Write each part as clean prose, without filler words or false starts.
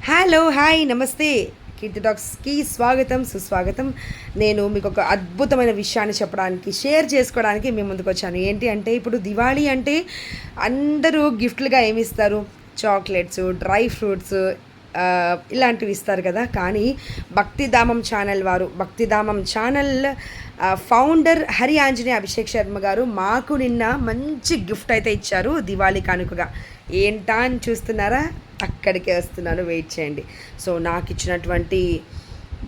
Hello hi నమస్తే కీర్తి టాక్స్కి స్వాగతం సుస్వాగతం. నేను మీకు ఒక అద్భుతమైన విషయాన్ని చెప్పడానికి షేర్ చేసుకోవడానికి మీ ముందుకు వచ్చాను. ఏంటి అంటే ఇప్పుడు దివాళీ అంటే అందరూ గిఫ్ట్లుగా ఏమి ఇస్తారు? చాక్లెట్స్, డ్రై ఫ్రూట్స్ ఇలాంటివి ఇస్తారు కదా. కానీ భక్తిధామం ఛానల్ వారు, భక్తిధామం ఛానల్ ఫౌండర్ హరి ఆంజనేయ అభిషేక్ శర్మ గారు మాకు నిన్న మంచి గిఫ్ట్ అయితే ఇచ్చారు దివాళీ కానుకగా. ఏంటా అని చూస్తున్నారా? అక్కడికే వస్తున్నాను, వెయిట్ చేయండి. సో నాకు ఇచ్చినటువంటి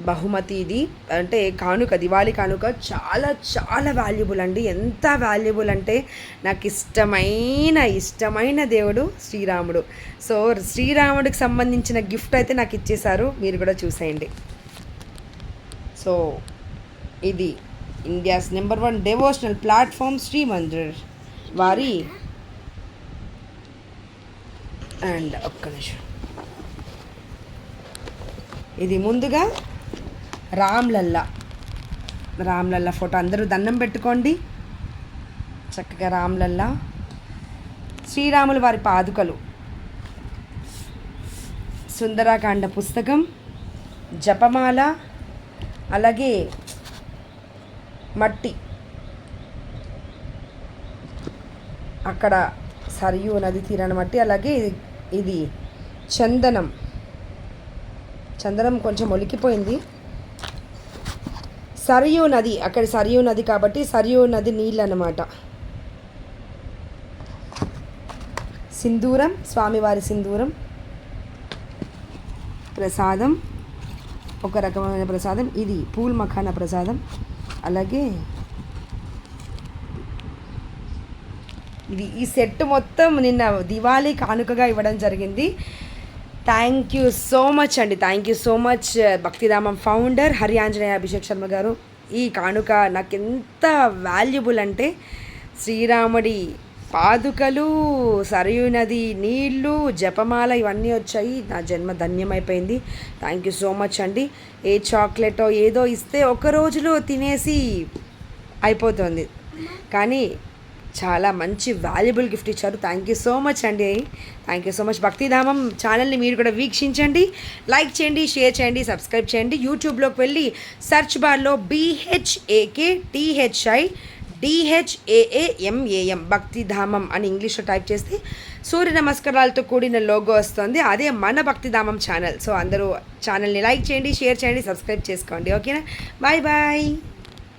బహుమతి ఇది, అంటే కానుక, దివాళీ కానుక చాలా చాలా వాల్యుబుల్ అండి. ఎంత వాల్యుబుల్ అంటే నాకు ఇష్టమైన దేవుడు శ్రీరాముడు. సో శ్రీరాముడికి సంబంధించిన గిఫ్ట్ అయితే నాకు ఇచ్చేశారు, మీరు కూడా చూసేయండి. సో ఇది India's number 1 devotional platform Sri Mandir వారి అండ్ ఒక్క నిమిషం, ఇది ముందుగా రామ్లల్లా ఫోటో, అందరూ దండం పెట్టుకోండి. చక్కగా రామ్లల్లా, శ్రీరాములు వారి పాదుకలు, సుందరాకాండ పుస్తకం, జపమాల, అలాగే మట్టి, అక్కడ సరియు నది తీరాన మట్టి, అలాగే ఇది చందనం కొంచెం ఒలికిపోయింది. సరియు నది, అక్కడ సరియు నది కాబట్టి సరియు నది నీళ్ళు అన్నమాట. సింధూరం, స్వామివారి సింధూరం, ప్రసాదం, ఒక రకమైన ప్రసాదం, ఇది పూల్ మఖానా ప్రసాదం, అలాగే ఇది ఈ సెట్ మొత్తం నిన్న దివాళీ కానుకగా ఇవ్వడం జరిగింది. థ్యాంక్ యూ సో మచ్ అండి, thank you so much Bhaktidhamam founder Hari Anjaneya Abhishek Sharma గారు. ఈ కానుక నాకు ఎంత వాల్యుబుల్ అంటే శ్రీరాముడి పాదుకలు, సరయూ నది నీళ్ళు, జపమాల ఇవన్నీ వచ్చాయి. నా జన్మ ధన్యమైపోయింది. థ్యాంక్ యూ సో మచ్ అండి. ఏ చాక్లెటో ఏదో ఇస్తే ఒక రోజులో తినేసి అయిపోతుంది, కానీ చాలా మంచి వాల్యుబుల్ గిఫ్ట్ ఇచ్చారు. థ్యాంక్ యూ సో మచ్ అండి, థ్యాంక్ యూ సో మచ్. భక్తిధామం ఛానల్ని మీరు కూడా వీక్షించండి, లైక్ చేయండి, షేర్ చేయండి, సబ్స్క్రైబ్ చేయండి. యూట్యూబ్లోకి వెళ్ళి సెర్చ్ బార్లో BHAKTHIDHAAMAM భక్తిధామం అని ఇంగ్లీష్లో టైప్ చేస్తే సూర్య నమస్కారాలతో కూడిన లోగో వస్తుంది, అదే మన భక్తిధామం ఛానల్. సో అందరూ ఛానల్ని లైక్ చేయండి, షేర్ చేయండి, సబ్స్క్రైబ్ చేసుకోండి. ఓకేనా? Bye bye.